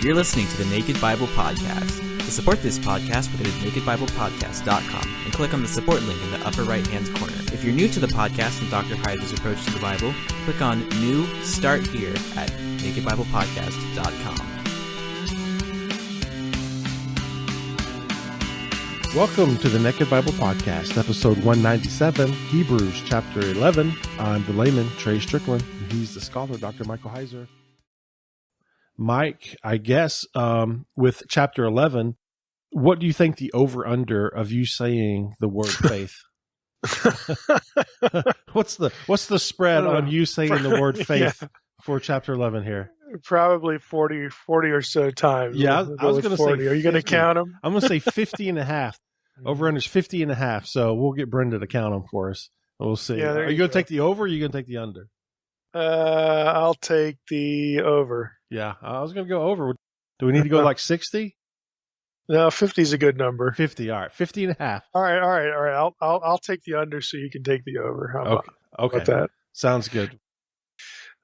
You're listening to the Naked Bible Podcast. To support this podcast, go to nakedbiblepodcast.com and click on the support link in the upper right-hand corner. If you're new to the podcast and Dr. Heiser's approach to the Bible, click on New Start Here at nakedbiblepodcast.com. Welcome to the Naked Bible Podcast, episode 197, Hebrews chapter 11. I'm the layman, Trey Strickland, and he's the scholar, Dr. Michael Heiser. Mike, I guess with chapter 11, what do you think the over-under of you saying the word faith? What's the spread on you saying the word faith for chapter 11 here? Probably 40 or so times. Yeah, I was going to say 50. Are you going to count them? I'm going to say 50 and a half. Over-under is 50 and a half, so we'll get Brenda to count them for us. We'll see. Yeah, are you going to take the over or are you going to take the under? I'll take the over. Yeah, I was going to go over. Do we need to go like 60? No, 50 is a good number. 50, all right. 50 and a half. All right. I'll take the under so you can take the over. How about that? Sounds good.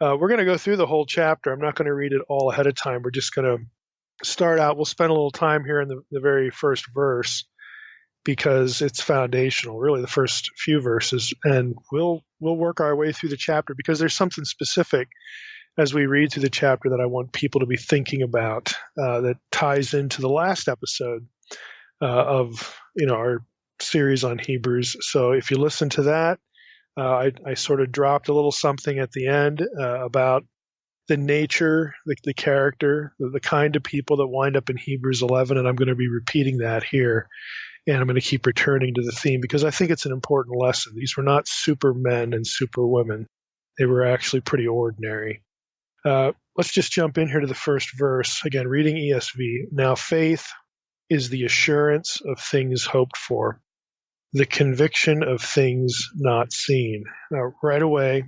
We're going to go through the whole chapter. I'm not going to read it all ahead of time. We're just going to start out. We'll spend a little time here in the very first verse because it's foundational, really the first few verses, and we'll work our way through the chapter because there's something specific as we read through the chapter that I want people to be thinking about that ties into the last episode of our series on Hebrews. So if you listen to that, I sort of dropped a little something at the end about the nature, the character, the kind of people that wind up in Hebrews 11, and I'm going to be repeating that here. And I'm going to keep returning to the theme because I think it's an important lesson. These were not supermen and superwomen. They were actually pretty ordinary. Let's just jump in here to the first verse. Again, reading ESV. Now faith is the assurance of things hoped for, the conviction of things not seen. Now, right away,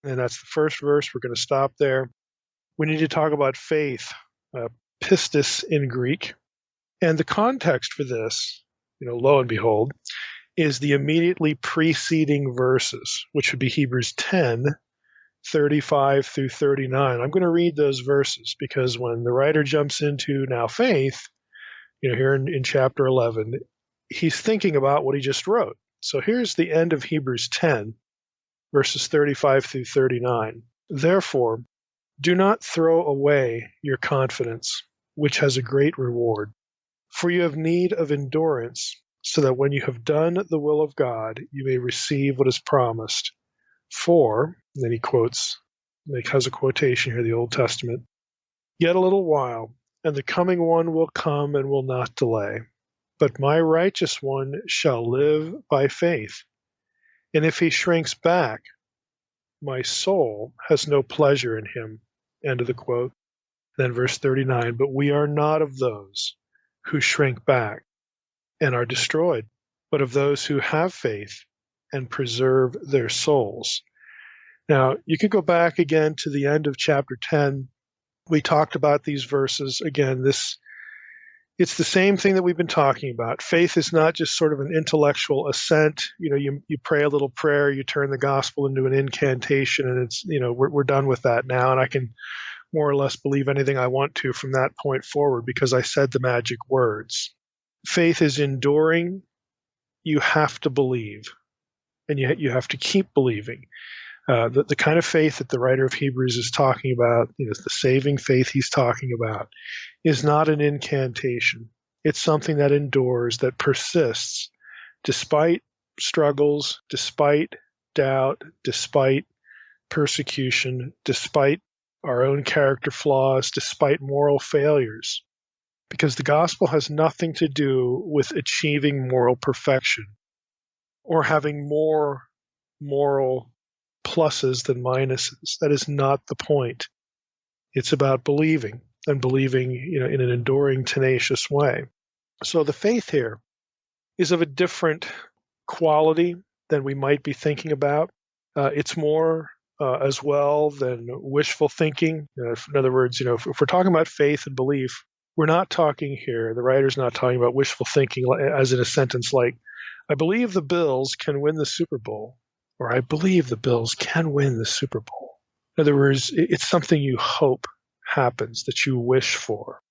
and that's the first verse, we're going to stop there. We need to talk about faith, pistis in Greek. And the context for this, lo and behold, is the immediately preceding verses, which would be Hebrews 10, 35 through 39. I'm going to read those verses because when the writer jumps into now faith, here in chapter 11, he's thinking about what he just wrote. So here's the end of Hebrews 10, verses 35 through 39. Therefore, do not throw away your confidence, which has a great reward. For you have need of endurance, so that when you have done the will of God, you may receive what is promised. For, and then he has a quotation here, the Old Testament, yet a little while, and the coming one will come and will not delay. But my righteous one shall live by faith. And if he shrinks back, my soul has no pleasure in him. End of the quote. Then verse 39, but we are not of those who shrink back and are destroyed, but of those who have faith and preserve their souls. Now, you could go back again to the end of chapter 10. We talked about these verses. Again, it's the same thing that we've been talking about. Faith is not just sort of an intellectual assent. You pray a little prayer, you turn the gospel into an incantation, and it's, we're done with that now, and I can more or less believe anything I want to from that point forward because I said the magic words. Faith is enduring. You have to believe, and you have to keep believing. The kind of faith that the writer of Hebrews is talking about, the saving faith he's talking about, is not an incantation. It's something that endures, that persists, despite struggles, despite doubt, despite persecution, despite our own character flaws, despite moral failures. Because the gospel has nothing to do with achieving moral perfection or having more moral pluses than minuses. That is not the point. It's about believing, and believing, in an enduring, tenacious way. So the faith here is of a different quality than we might be thinking about. It's more as well than wishful thinking. In other words, if we're talking about faith and belief, we're not talking here, the writer's not talking about wishful thinking as in a sentence like, I believe the Bills can win the Super Bowl, or I believe the Bills can win the Super Bowl. In other words, it's something you hope happens, that you wish for.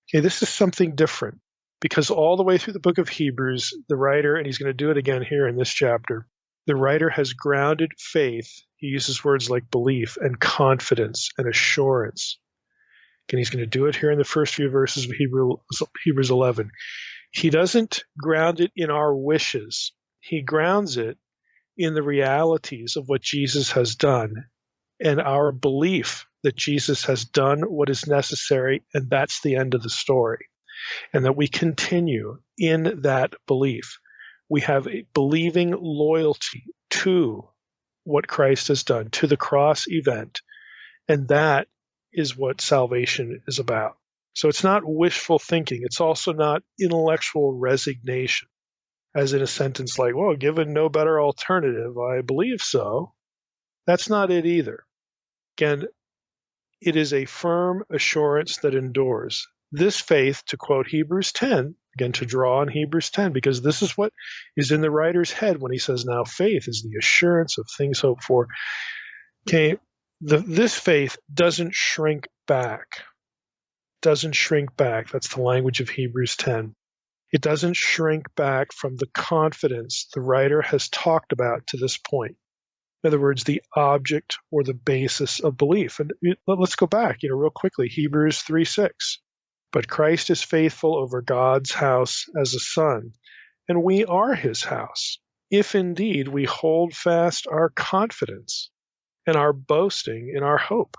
Okay, this is something different because all the way through the book of Hebrews, the writer, and he's going to do it again here in this chapter, the writer has grounded faith. He uses words like belief and confidence and assurance. And he's going to do it here in the first few verses of Hebrews 11. He doesn't ground it in our wishes. He grounds it in the realities of what Jesus has done and our belief that Jesus has done what is necessary, and that's the end of the story. And that we continue in that belief. We have a believing loyalty to what Christ has done, to the cross event, and that is what salvation is about. So it's not wishful thinking. It's also not intellectual resignation, as in a sentence like, well, given no better alternative, I believe so. That's not it either. Again, it is a firm assurance that endures. This faith, to quote Hebrews 10, again, to draw on Hebrews 10, because this is what is in the writer's head when he says, now faith is the assurance of things hoped for. Okay, this faith doesn't shrink back. Doesn't shrink back. That's the language of Hebrews 10. It doesn't shrink back from the confidence the writer has talked about to this point. In other words, the object or the basis of belief. And let's go back, real quickly. Hebrews 3:6. But Christ is faithful over God's house as a son, and we are his house, if indeed we hold fast our confidence and our boasting in our hope.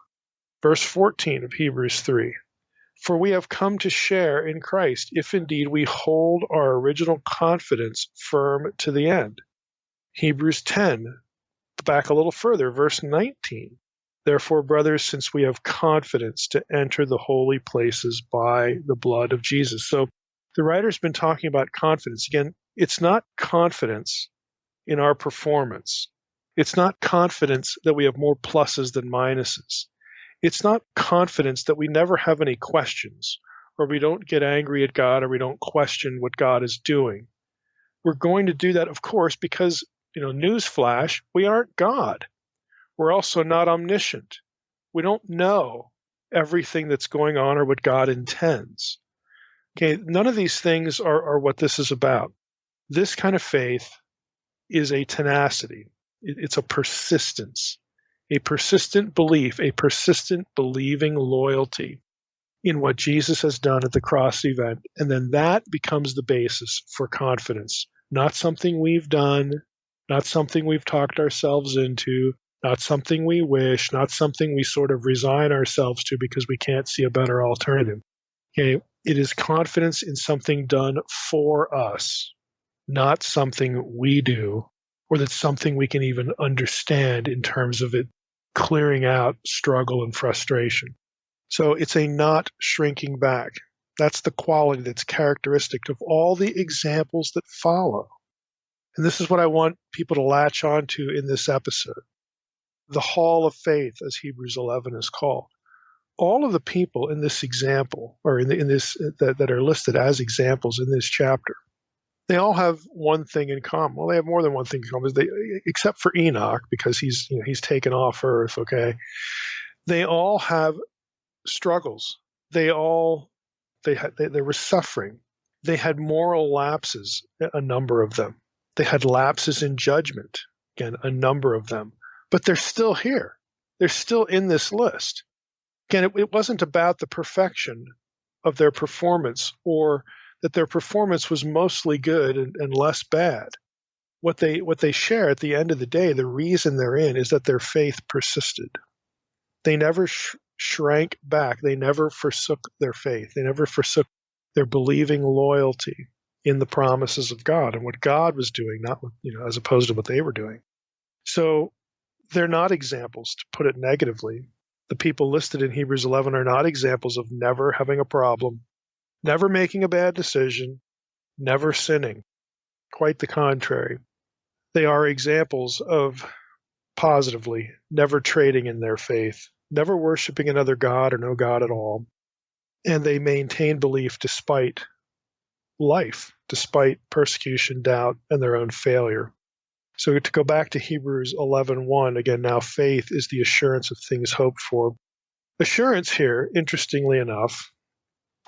Verse 14 of Hebrews 3. For we have come to share in Christ, if indeed we hold our original confidence firm to the end. Hebrews 10, back a little further, verse 19. Therefore, brothers, since we have confidence to enter the holy places by the blood of Jesus. So the writer's been talking about confidence. Again, it's not confidence in our performance. It's not confidence that we have more pluses than minuses. It's not confidence that we never have any questions, or we don't get angry at God, or we don't question what God is doing. We're going to do that, of course, because, newsflash, we aren't God. We're also not omniscient. We don't know everything that's going on or what God intends. Okay, none of these things are what this is about. This kind of faith is a tenacity. It's a persistence, a persistent belief, a persistent believing loyalty in what Jesus has done at the cross event. And then that becomes the basis for confidence. Not something we've done, not something we've talked ourselves into, not something we wish, not something we sort of resign ourselves to because we can't see a better alternative. Okay, it is confidence in something done for us, not something we do, or that's something we can even understand in terms of it clearing out struggle and frustration. So it's a not shrinking back. That's the quality that's characteristic of all the examples that follow. And this is what I want people to latch on to in this episode. The hall of faith, as Hebrews 11 is called. All of the people in this example, or in this that are listed as examples in this chapter, they all have one thing in common. Well, they have more than one thing in common, except for Enoch, because he's taken off earth. Okay, they all have struggles. They were suffering. They had moral lapses, a number of them. They had lapses in judgment, again, a number of them. But they're still here. They're still in this list. Again, it wasn't about the perfection of their performance or that their performance was mostly good and less bad. What they share at the end of the day, the reason they're in, is that their faith persisted. They never shrank back. They never forsook their faith. They never forsook their believing loyalty in the promises of God and what God was doing, not as opposed to what they were doing. So they're not examples, to put it negatively. The people listed in Hebrews 11 are not examples of never having a problem, never making a bad decision, never sinning. Quite the contrary. They are examples of, positively, never trading in their faith, never worshiping another God or no God at all. And they maintain belief despite life, despite persecution, doubt, and their own failure. So to go back to Hebrews 11:1, again, now faith is the assurance of things hoped for. Assurance here, interestingly enough,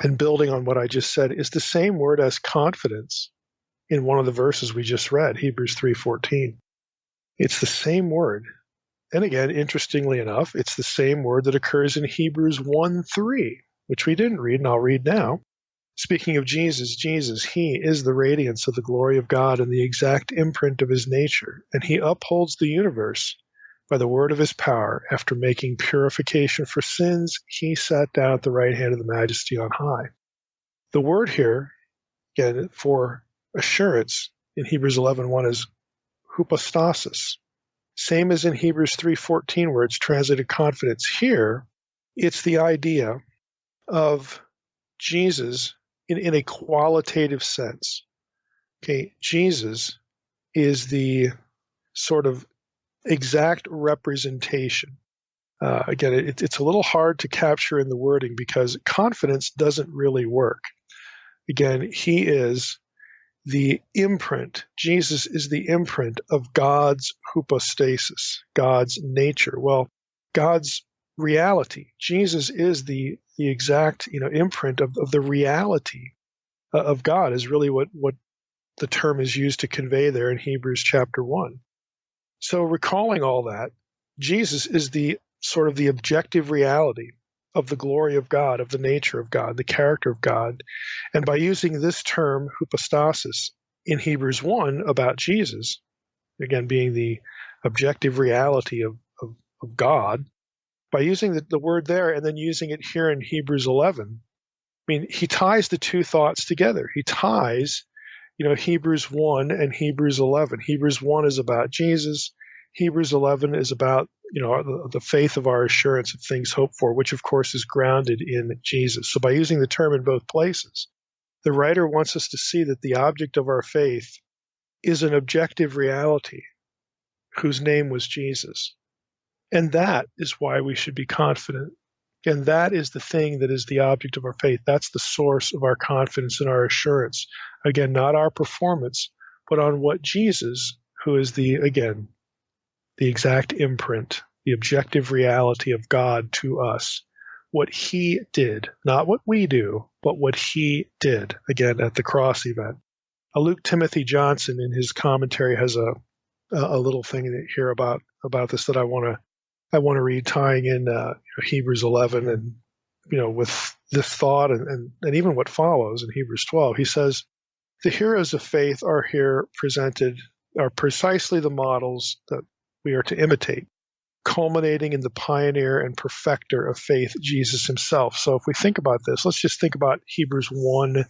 and building on what I just said, is the same word as confidence in one of the verses we just read, Hebrews 3:14. It's the same word. And again, interestingly enough, it's the same word that occurs in Hebrews 1:3, which we didn't read, and I'll read now. Speaking of Jesus, he is the radiance of the glory of God and the exact imprint of his nature, and he upholds the universe by the word of his power. After making purification for sins, he sat down at the right hand of the Majesty on high. The word here, again, for assurance in Hebrews 11:1 is hypostasis. Same as in Hebrews 3:14 where it's translated confidence. Here, it's the idea of Jesus in a qualitative sense. Okay, Jesus is the sort of exact representation. Again, it's a little hard to capture in the wording because confidence doesn't really work. Again, he is the imprint. Jesus is the imprint of God's hypostasis, God's nature. Well, God's reality. Jesus is the exact imprint of the reality of God is really what the term is used to convey there in Hebrews chapter 1. So recalling all that, Jesus is the sort of the objective reality of the glory of God, of the nature of God, the character of God. And by using this term, hypostasis, in Hebrews 1 about Jesus, again being the objective reality of God, by using the word there and then using it here in Hebrews 11, I mean, he ties the two thoughts together. He ties, Hebrews 1 and Hebrews 11. Hebrews 1 is about Jesus. Hebrews 11 is about, the faith of our assurance of things hoped for, which of course is grounded in Jesus. So by using the term in both places, the writer wants us to see that the object of our faith is an objective reality whose name was Jesus. And that is why we should be confident. And that is the thing that is the object of our faith. That's the source of our confidence and our assurance. Again, not our performance, but on what Jesus, who is the exact imprint, the objective reality of God to us, what he did, not what we do, but what he did, again, at the cross event. Luke Timothy Johnson, in his commentary, has a little thing here about this that I want to read, tying in Hebrews 11 and with this thought and even what follows in Hebrews 12. He says, the heroes of faith are here presented are precisely the models that we are to imitate, culminating in the pioneer and perfecter of faith, Jesus himself. So if we think about this, let's just think about Hebrews 1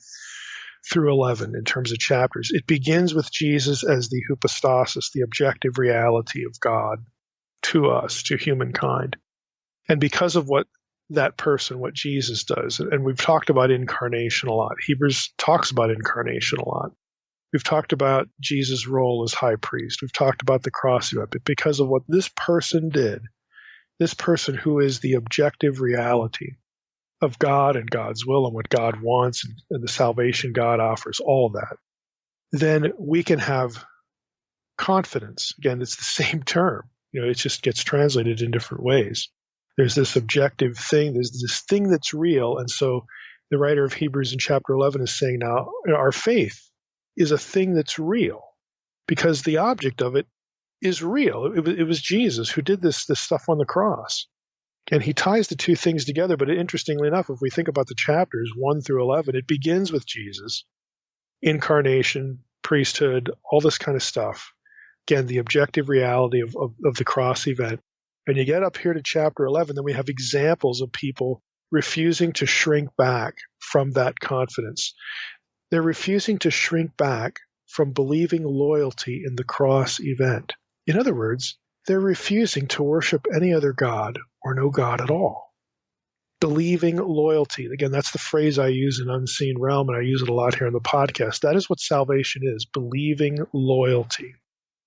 through 11 in terms of chapters. It begins with Jesus as the hypostasis, the objective reality of God to us, to humankind. And because of what that person, what Jesus does, and we've talked about incarnation a lot. Hebrews talks about incarnation a lot. We've talked about Jesus' role as high priest. We've talked about the cross event. But because of what this person did, this person who is the objective reality of God and God's will and what God wants and the salvation God offers, all that, then we can have confidence. Again, it's the same term. It just gets translated in different ways. There's this objective thing. There's this thing that's real. And so the writer of Hebrews in chapter 11 is saying now, our faith is a thing that's real because the object of it is real. It was Jesus who did this stuff on the cross. And he ties the two things together. But interestingly enough, if we think about the chapters 1 through 11, it begins with Jesus, incarnation, priesthood, all this kind of stuff. Again, the objective reality of the cross event. And you get up here to chapter 11, then we have examples of people refusing to shrink back from that confidence. They're refusing to shrink back from believing loyalty in the cross event. In other words, they're refusing to worship any other God or no God at all. Believing loyalty. Again, that's the phrase I use in Unseen Realm, and I use it a lot here in the podcast. That is what salvation is, believing loyalty.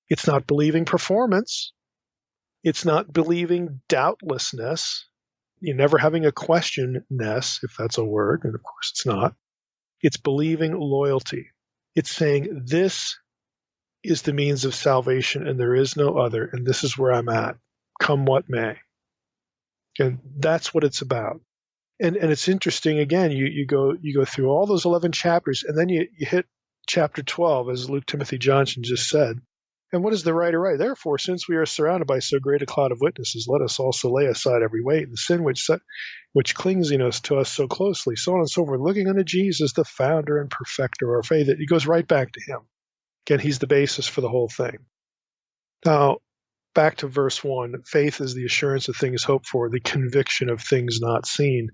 It's not believing performance. It's not believing doubtlessness. You're never having a question-ness, if that's a word, and of course it's not. It's believing loyalty. It's saying, this is the means of salvation and there is no other, and this is where I'm at, come what may. And that's what it's about. And it's interesting, again, you go through all those 11 chapters, and then you hit chapter 12, as Luke Timothy Johnson just said. And what does the writer write? Therefore, since we are surrounded by so great a cloud of witnesses, let us also lay aside every weight and the sin which clings to us so closely, so on and so forth, looking unto Jesus, the founder and perfecter of our faith. It goes right back to him. Again, he's the basis for the whole thing. Now, back to verse 1, faith is the assurance of things hoped for, the conviction of things not seen.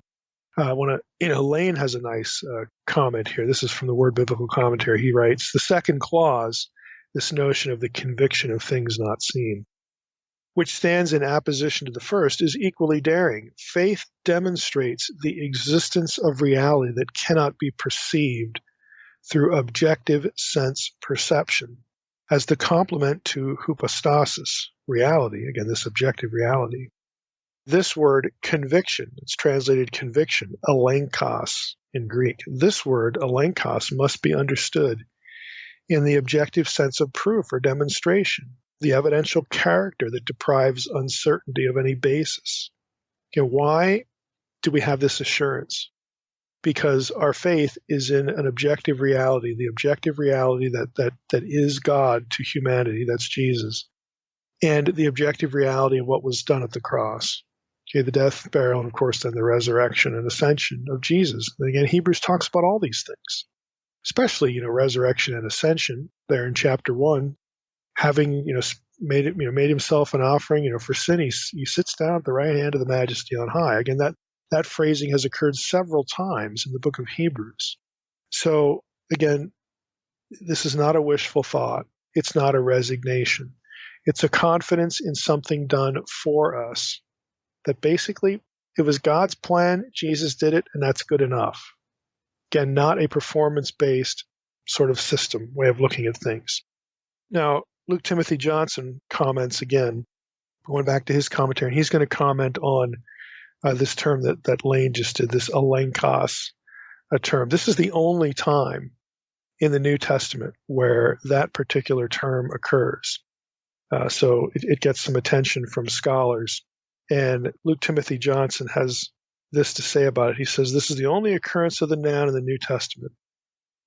Lane has a nice comment here. This is from the Word Biblical Commentary. He writes, the second clause, this notion of the conviction of things not seen, which stands in opposition to the first, is equally daring. Faith demonstrates the existence of reality that cannot be perceived through objective sense perception as the complement to hypostasis, reality, again, this objective reality. This word conviction, it's translated conviction, elenkos in Greek. This word elenkos must be understood in the objective sense of proof or demonstration, the evidential character that deprives uncertainty of any basis. Okay, why do we have this assurance? Because our faith is in an objective reality, the objective reality that is God to humanity, that's Jesus, and the objective reality of what was done at the cross. Okay, the death, burial, and of course then the resurrection and ascension of Jesus. And again, Hebrews talks about all these things, especially, resurrection and ascension there in chapter 1, having, made himself an offering, for sin. He sits down at the right hand of the majesty on high. Again, that phrasing has occurred several times in the book of Hebrews. So again, this is not a wishful thought. It's not a resignation. It's a confidence in something done for us, that basically it was God's plan, Jesus did it, and that's good enough. Again, not a performance-based sort of system, way of looking at things. Now, Luke Timothy Johnson comments again, going back to his commentary, and he's going to comment on this term that Lane just did, this elenkos term. This is the only time in the New Testament where that particular term occurs. So it gets some attention from scholars. And Luke Timothy Johnson has this to say about it. He says, this is the only occurrence of the noun in the New Testament.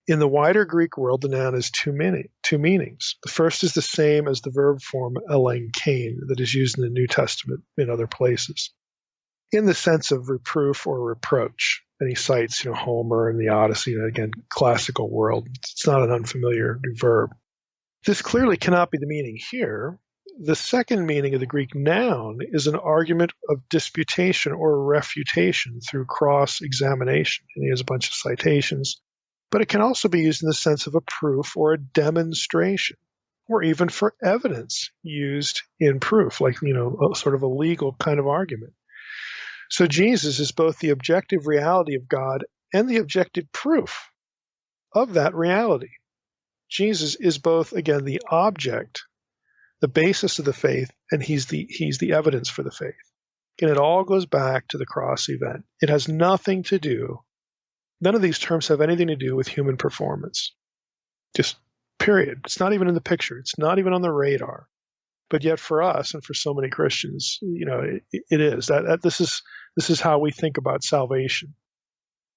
In the wider Greek world, the noun has two meanings. The first is the same as the verb form elenkein that is used in the New Testament in other places, in the sense of reproof or reproach. And he cites, Homer and the Odyssey, again, classical world. It's not an unfamiliar verb. This clearly cannot be the meaning here. The second meaning of the Greek noun is an argument of disputation or refutation through cross-examination. And he has a bunch of citations. But it can also be used in the sense of a proof or a demonstration, or even for evidence used in proof, like, sort of a legal kind of argument. So Jesus is both the objective reality of God and the objective proof of that reality. Jesus is both, again, the object, the basis of the faith, and he's the evidence for the faith. And it all goes back to the cross event. It has nothing to do, none of these terms have anything to do with human performance. Just period. It's not even in the picture. It's not even on the radar. But yet for us and for so many Christians, it is. This is how we think about salvation.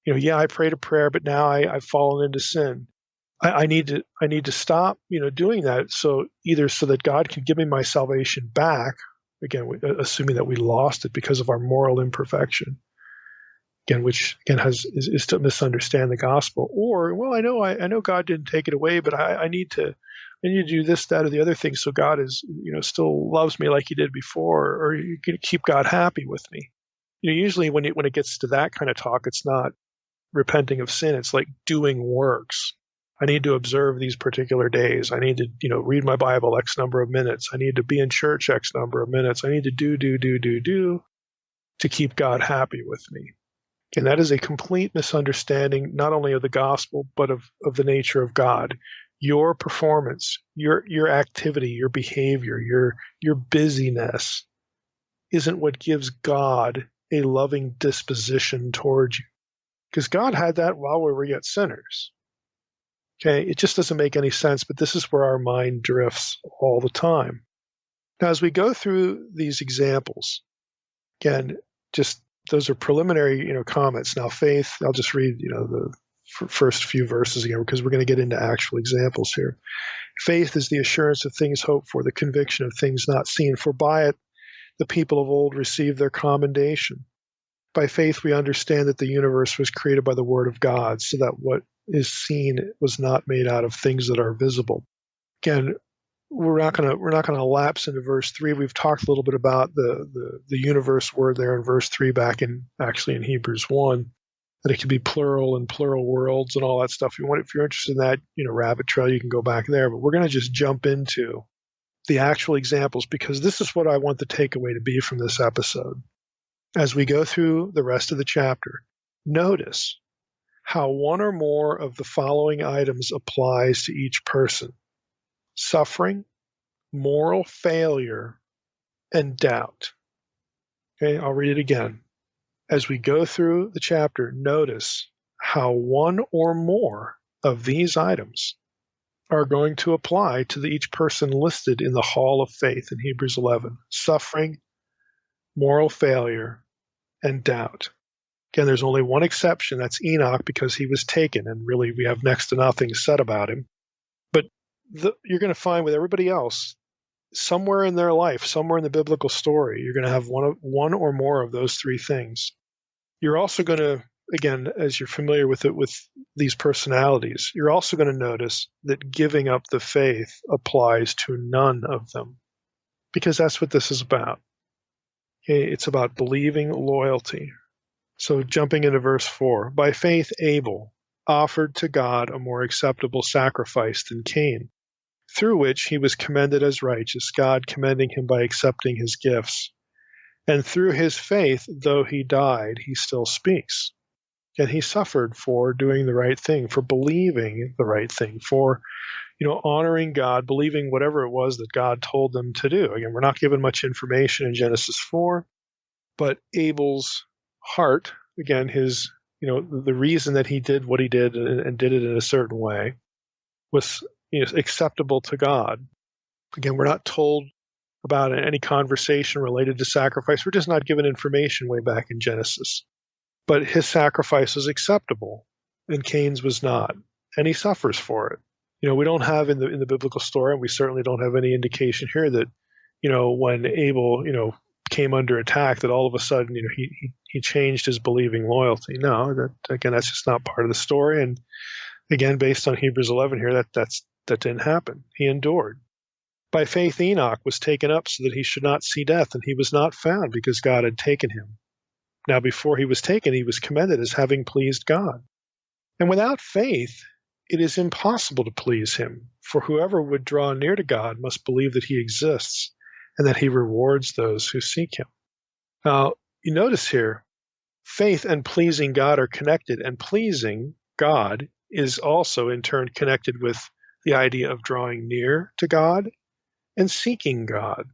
I prayed a prayer, but now I've fallen into sin. I need to stop, doing that. So either so that God can give me my salvation back, again, assuming that we lost it because of our moral imperfection, again, which again is to misunderstand the gospel. Or, well, I know God didn't take it away, but I need to do this, that, or the other thing, so God is, still loves me like He did before, or you can keep God happy with me. Usually when it gets to that kind of talk, it's not repenting of sin. It's like doing works. I need to observe these particular days. I need to, read my Bible X number of minutes. I need to be in church X number of minutes. I need to do to keep God happy with me. And that is a complete misunderstanding, not only of the gospel, but of the nature of God. Your performance, your activity, your behavior, your busyness isn't what gives God a loving disposition towards you. Because God had that while we were yet sinners. Okay, it just doesn't make any sense, but this is where our mind drifts all the time. Now, as we go through these examples, again, just those are preliminary, comments. Now, faith, I'll just read, the first few verses again, because we're going to get into actual examples here. Faith is the assurance of things hoped for, the conviction of things not seen, for by it the people of old received their commendation. By faith we understand that the universe was created by the word of God, so that what is seen was not made out of things that are visible. Again, we're not going to lapse into verse 3. We've talked a little bit about the universe word there in verse 3 back in Hebrews 1, that it could be plural and plural worlds and all that stuff. If you're interested in that, rabbit trail, you can go back there. But we're going to just jump into the actual examples, because this is what I want the takeaway to be from this episode. As we go through the rest of the chapter, notice how one or more of the following items applies to each person: suffering, moral failure, and doubt. Okay, I'll read it again. As we go through the chapter, notice how one or more of these items are going to apply to each person listed in the hall of faith in Hebrews 11: suffering, moral failure, and doubt. Again, there's only one exception. That's Enoch, because he was taken, and really we have next to nothing said about him. But you're going to find with everybody else, somewhere in their life, somewhere in the biblical story, you're going to have one or more of those three things. You're also going to, again, as you're familiar with it, with these personalities, you're also going to notice that giving up the faith applies to none of them, because that's what this is about. Okay, it's about believing loyalty. So jumping into verse 4, by faith Abel offered to God a more acceptable sacrifice than Cain, through which he was commended as righteous, God commending him by accepting his gifts. And through his faith, though he died, he still speaks. And he suffered for doing the right thing, for believing the right thing, for honoring God, believing whatever it was that God told them to do. Again, we're not given much information in Genesis 4, but Abel's heart, again, his, the reason that he did what he did and did it in a certain way was acceptable to God. Again, we're not told about any conversation related to sacrifice. We're just not given information way back in Genesis. But his sacrifice was acceptable, and Cain's was not, and he suffers for it. We don't have in the biblical story, and we certainly don't have any indication here that, when Abel, came under attack, that all of a sudden, he changed his believing loyalty. No, that's just not part of the story. And again, based on Hebrews 11 here, that didn't happen. He endured. By faith, Enoch was taken up so that he should not see death, and he was not found because God had taken him. Now, before he was taken, he was commended as having pleased God. And without faith, it is impossible to please him, for whoever would draw near to God must believe that he exists and that he rewards those who seek him. Now, you notice here, faith and pleasing God are connected, and pleasing God is also in turn connected with the idea of drawing near to God and seeking God.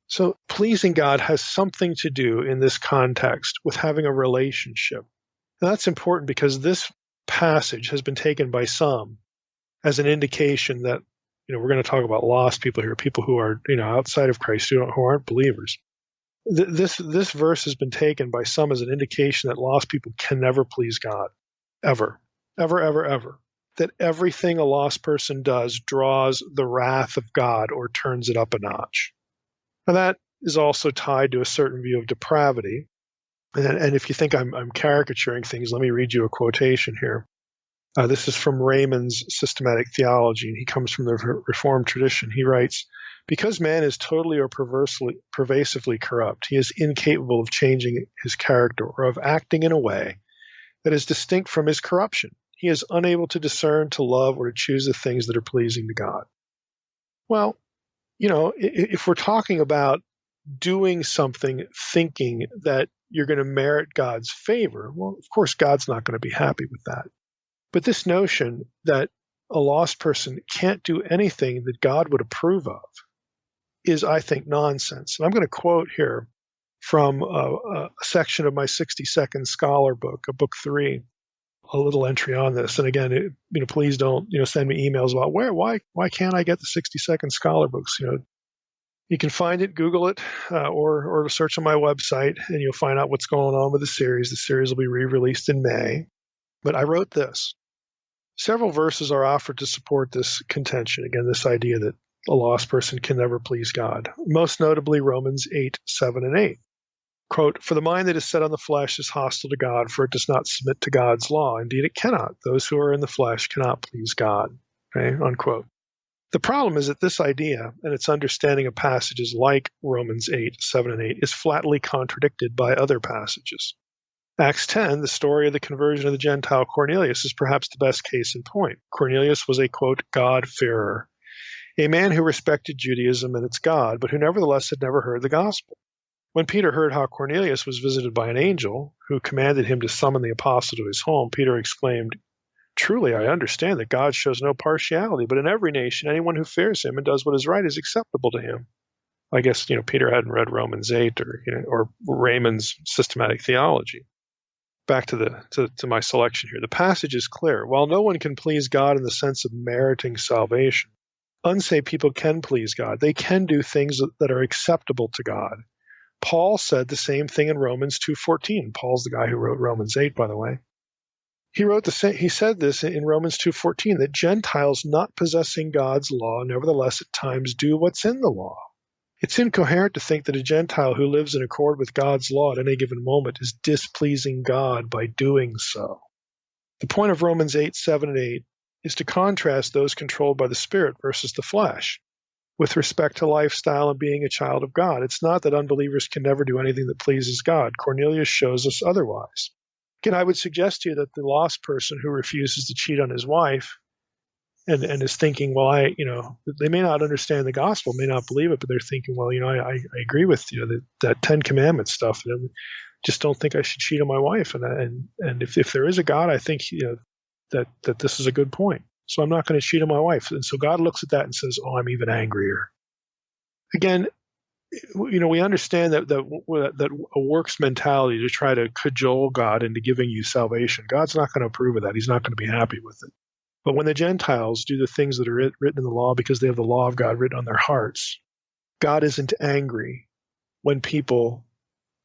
So pleasing God has something to do in this context with having a relationship. Now, that's important because this passage has been taken by some as an indication that, we're going to talk about lost people here, people who are, outside of Christ, who aren't believers. This verse has been taken by some as an indication that lost people can never please God, ever, ever, ever, ever. That everything a lost person does draws the wrath of God or turns it up a notch. Now that is also tied to a certain view of depravity. And if you think I'm caricaturing things, let me read you a quotation here. This is from Raymond's Systematic Theology, and he comes from the Reformed tradition. He writes, because man is totally or pervasively corrupt, he is incapable of changing his character or of acting in a way that is distinct from his corruption. He is unable to discern, to love, or to choose the things that are pleasing to God. Well, if we're talking about doing something thinking that you're going to merit God's favor, well, of course, God's not going to be happy with that. But this notion that a lost person can't do anything that God would approve of is, I think, nonsense. And I'm going to quote here from a section of my 60-second scholar book, book 3, a little entry on this. And again, please don't, send me emails about why can't I get the 60-second scholar books? You can find it, Google it, or search on my website, and you'll find out what's going on with the series. The series will be re-released in May. But I wrote this. Several verses are offered to support this contention. Again, this idea that a lost person can never please God. Most notably, Romans 8:7 and 8. Quote, "For the mind that is set on the flesh is hostile to God, for it does not submit to God's law. Indeed, it cannot. Those who are in the flesh cannot please God." Okay, unquote. The problem is that this idea and its understanding of passages like Romans 8:7 and 8 is flatly contradicted by other passages. Acts 10, the story of the conversion of the Gentile Cornelius, is perhaps the best case in point. Cornelius was a, quote, God-fearer, a man who respected Judaism and its God, but who nevertheless had never heard the gospel. When Peter heard how Cornelius was visited by an angel who commanded him to summon the apostle to his home, Peter exclaimed, "Truly, I understand that God shows no partiality, but in every nation, anyone who fears him and does what is right is acceptable to him." I guess, Peter hadn't read Romans 8 or Raymond's systematic theology. Back to my selection here. The passage is clear. While no one can please God in the sense of meriting salvation, unsaved people can please God. They can do things that are acceptable to God. Paul said the same thing in Romans 2:14. Paul's the guy who wrote Romans 8, by the way. He said this in Romans 2:14, that Gentiles not possessing God's law nevertheless at times do what's in the law. It's incoherent to think that a Gentile who lives in accord with God's law at any given moment is displeasing God by doing so. The point of Romans 8:7 and 8 is to contrast those controlled by the Spirit versus the flesh with respect to lifestyle and being a child of God. It's not that unbelievers can never do anything that pleases God. Cornelius shows us otherwise. Again, I would suggest to you that the lost person who refuses to cheat on his wife and is thinking, well, they may not understand the gospel, may not believe it, but they're thinking, well, I agree with that 10 Commandments stuff. I just don't think I should cheat on my wife. And if there is a God, I think that this is a good point. So I'm not going to cheat on my wife. And so God looks at that and says, oh, I'm even angrier. Again, we understand that a works mentality to try to cajole God into giving you salvation, God's not going to approve of that. He's not going to be happy with it. But when the Gentiles do the things that are written in the law because they have the law of God written on their hearts, God isn't angry when people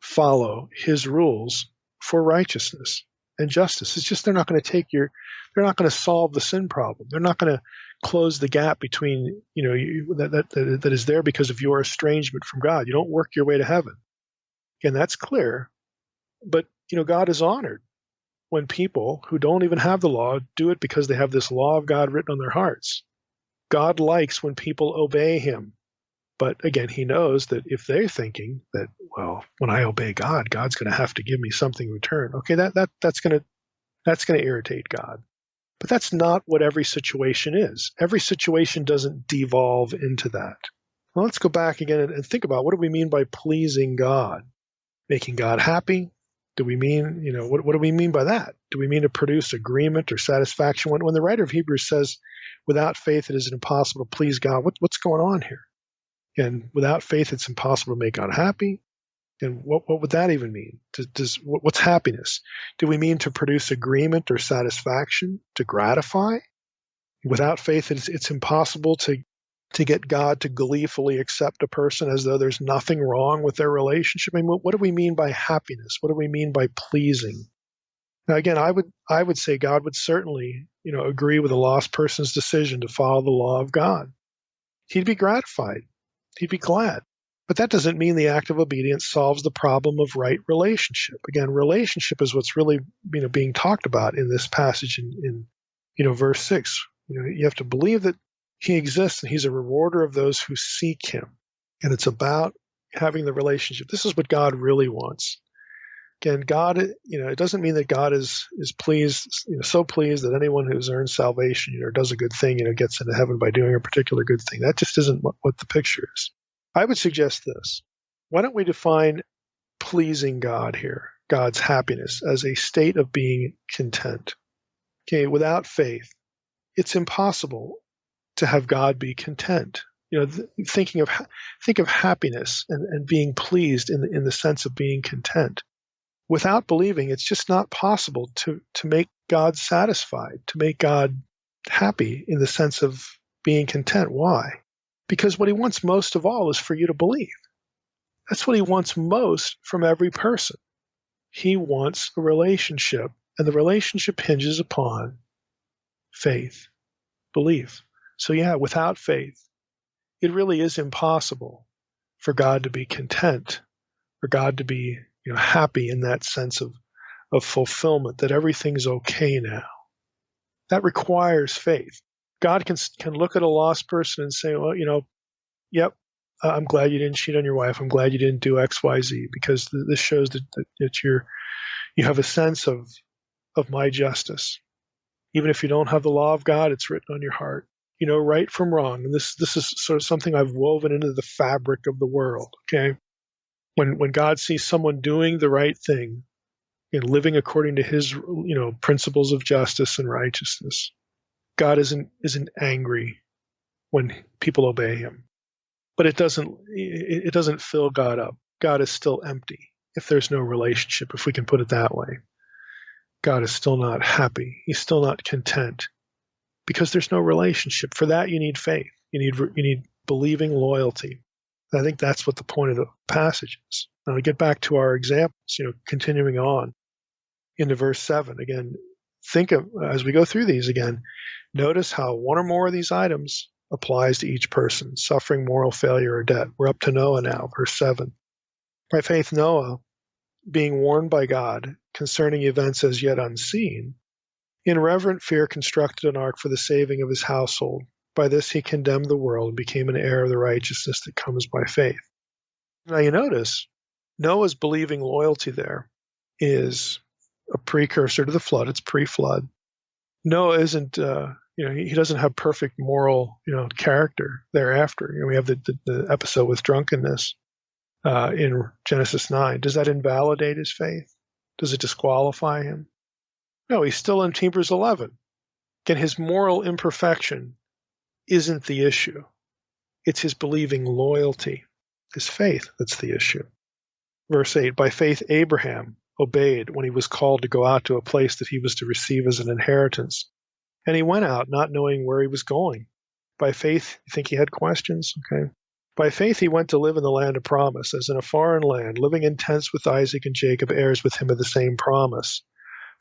follow his rules for righteousness and justice. It's just they're not going to solve the sin problem. They're not going to close the gap between, that is there because of your estrangement from God. You don't work your way to heaven. Again, that's clear. But, God is honored when people who don't even have the law do it because they have this law of God written on their hearts. God likes when people obey him. But again, he knows that if they're thinking that, well, when I obey God, God's going to have to give me something in return. Okay, that's going to irritate God. But that's not what every situation is. Every situation doesn't devolve into that. Well, let's go back again and think about, what do we mean by pleasing God? Making God happy? Do we mean, what do we mean by that? Do we mean to produce agreement or satisfaction? When the writer of Hebrews says, without faith it is impossible to please God, what's going on here? And without faith it's impossible to make God happy. And what would that even mean? What's happiness? Do we mean to produce agreement or satisfaction, to gratify? Without faith, it's impossible to get God to gleefully accept a person as though there's nothing wrong with their relationship. I mean, what do we mean by happiness? What do we mean by pleasing? Now, again, I would say God would certainly, agree with a lost person's decision to follow the law of God. He'd be gratified. He'd be glad. But that doesn't mean the act of obedience solves the problem of right relationship. Again, relationship is what's really being talked about in this passage in verse 6. You have to believe that he exists and he's a rewarder of those who seek him. And it's about having the relationship. This is what God really wants. Again, God, it doesn't mean that God is pleased, so pleased that anyone who's earned salvation, or does a good thing, gets into heaven by doing a particular good thing. That just isn't what the picture is. I would suggest this. Why don't we define pleasing God here, God's happiness, as a state of being content? Okay, without faith, it's impossible to have God be content. Think of happiness and being pleased in the sense of being content. Without believing, it's just not possible to make God satisfied, to make God happy in the sense of being content. Why? Because what he wants most of all is for you to believe. That's what he wants most from every person. He wants a relationship, and the relationship hinges upon faith, belief. So yeah, without faith, it really is impossible for God to be content, for God to be happy in that sense of fulfillment, that everything's okay now. That requires faith. God can look at a lost person and say, well, yep, I'm glad you didn't cheat on your wife. I'm glad you didn't do X, Y, Z, because this shows that you have a sense of my justice. Even if you don't have the law of God, it's written on your heart. Right from wrong. And this is sort of something I've woven into the fabric of the world. Okay, when God sees someone doing the right thing and living according to His principles of justice and righteousness, God isn't angry when people obey Him. But it doesn't fill God up. God is still empty if there's no relationship, if we can put it that way. God is still not happy. He's still not content because there's no relationship. For that, you need faith. You need believing loyalty. And I think that's what the point of the passage is. Now, to get back to our examples, continuing on into verse 7, again, think of, as we go through these again, notice how one or more of these items applies to each person: suffering, moral failure, or debt. We're up to Noah now, verse 7. By faith, Noah, being warned by God concerning events as yet unseen, in reverent fear constructed an ark for the saving of his household. By this he condemned the world and became an heir of the righteousness that comes by faith. Now you notice, Noah's believing loyalty there is a precursor to the flood. It's pre-flood. Noah isn't, he doesn't have perfect moral, character thereafter. We have the episode with drunkenness in Genesis 9. Does that invalidate his faith? Does it disqualify him? No, he's still in Hebrews 11. Again, his moral imperfection isn't the issue. It's his believing loyalty, his faith, that's the issue. Verse 8, by faith Abraham obeyed when he was called to go out to a place that he was to receive as an inheritance. And he went out not knowing where he was going. By faith, you think he had questions? Okay. By faith he went to live in the land of promise, as in a foreign land, living in tents with Isaac and Jacob, heirs with him of the same promise.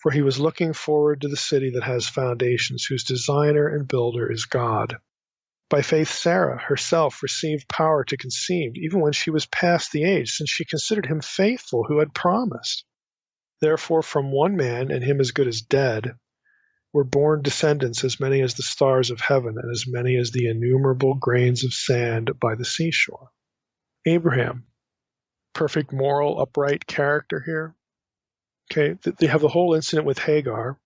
For he was looking forward to the city that has foundations, whose designer and builder is God. By faith Sarah herself received power to conceive, even when she was past the age, since she considered him faithful who had promised. Therefore from one man, and him as good as dead, were born descendants as many as the stars of heaven, and as many as the innumerable grains of sand by the seashore. Abraham, perfect moral, upright character here. Okay, they have the whole incident with Hagar.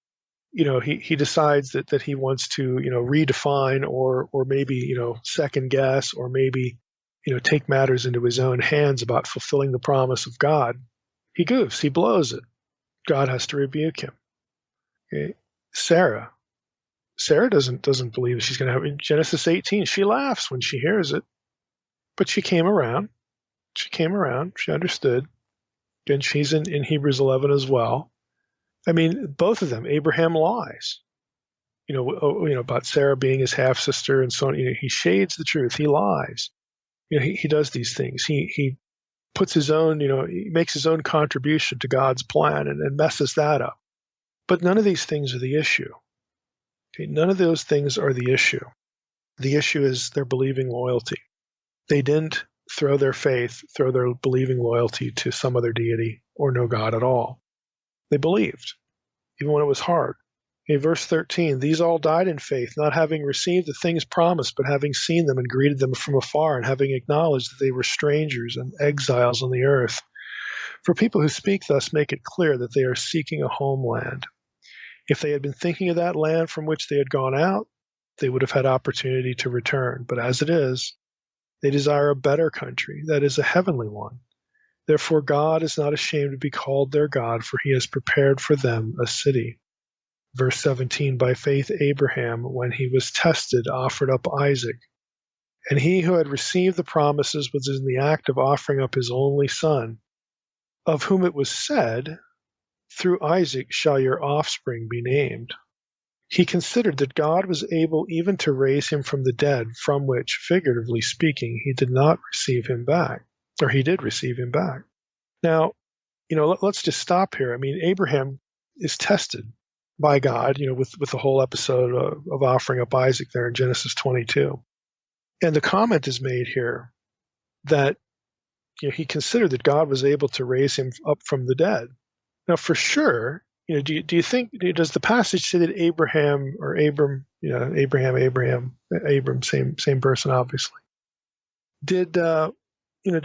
He decides that he wants to, redefine or maybe, second guess or maybe, take matters into his own hands about fulfilling the promise of God. He goofs, he blows it. God has to rebuke him. Okay. Sarah doesn't believe she's going to have in Genesis 18. She laughs when she hears it, but she came around. She understood. And she's in Hebrews 11 as well. I mean, both of them. Abraham lies, about Sarah being his half sister and so on. He shades the truth. He lies. He does these things. He puts his own, he makes his own contribution to God's plan and messes that up. But none of these things are the issue. Okay, none of those things are the issue. The issue is their believing loyalty. They didn't throw their believing loyalty to some other deity or no God at all. They believed, even when it was hard. Okay, verse 13, these all died in faith, not having received the things promised, but having seen them and greeted them from afar, and having acknowledged that they were strangers and exiles on the earth. For people who speak thus make it clear that they are seeking a homeland. If they had been thinking of that land from which they had gone out, they would have had opportunity to return. But as it is, they desire a better country, that is, a heavenly one. Therefore God is not ashamed to be called their God, for he has prepared for them a city. Verse 17, by faith Abraham, when he was tested, offered up Isaac. And he who had received the promises was in the act of offering up his only son, of whom it was said, through Isaac shall your offspring be named. He considered that God was able even to raise him from the dead, from which, figuratively speaking, he did not receive him back, or he did receive him back. Now, let's just stop here. I mean, Abraham is tested by God, with the whole episode of offering up Isaac there in Genesis 22. And the comment is made here that he considered that God was able to raise him up from the dead. Now, for sure, do you think, does the passage say that Abraham, same person, obviously, do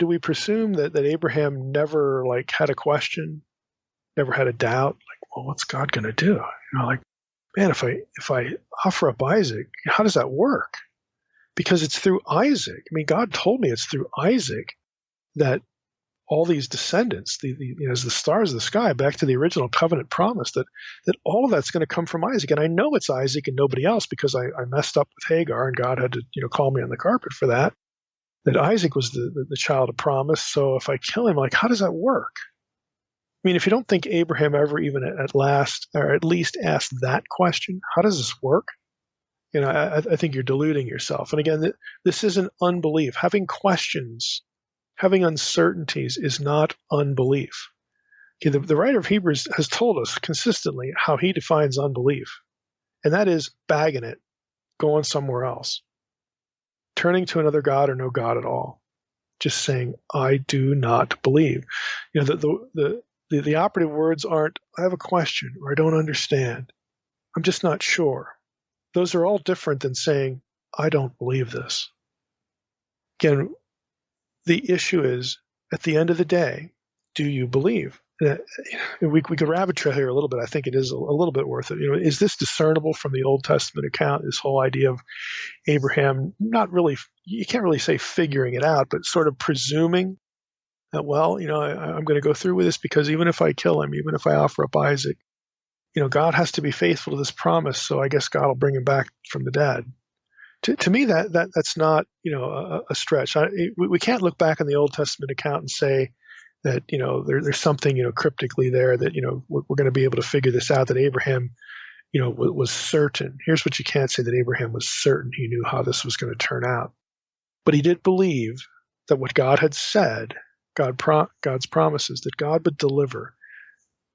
we presume that Abraham never had a question, never had a doubt, well, what's God going to do? Man, if I offer up Isaac, how does that work? Because it's through Isaac. I mean, God told me it's through Isaac that all these descendants, as the stars of the sky, back to the original covenant promise, that all of that's going to come from Isaac. And I know it's Isaac and nobody else because I messed up with Hagar and God had to call me on the carpet for that. That Isaac was the child of promise. So if I kill him, how does that work? I mean, if you don't think Abraham ever even at least asked that question, how does this work? I think you're deluding yourself. And again, this isn't unbelief. Having questions, having uncertainties is not unbelief. Okay, the writer of Hebrews has told us consistently how he defines unbelief, and that is bagging it, going somewhere else, turning to another God or no God at all, just saying, I do not believe. The operative words aren't, I have a question, or I don't understand, I'm just not sure. Those are all different than saying, I don't believe this. Again, the issue is, at the end of the day, do you believe? We could rabbit trail here a little bit. I think it is a little bit worth it. Is this discernible from the Old Testament account, this whole idea of Abraham not really, you can't really say figuring it out, but sort of presuming that, I'm going to go through with this because even if I kill him, even if I offer up Isaac, God has to be faithful to this promise, so I guess God will bring him back from the dead. To me, that's not a stretch. We can't look back on the Old Testament account and say that there's something cryptically there that we're going to be able to figure this out. That Abraham was certain. Here's what you can't say: that Abraham was certain he knew how this was going to turn out, but he did believe that what God had said, God's promises, that God would deliver.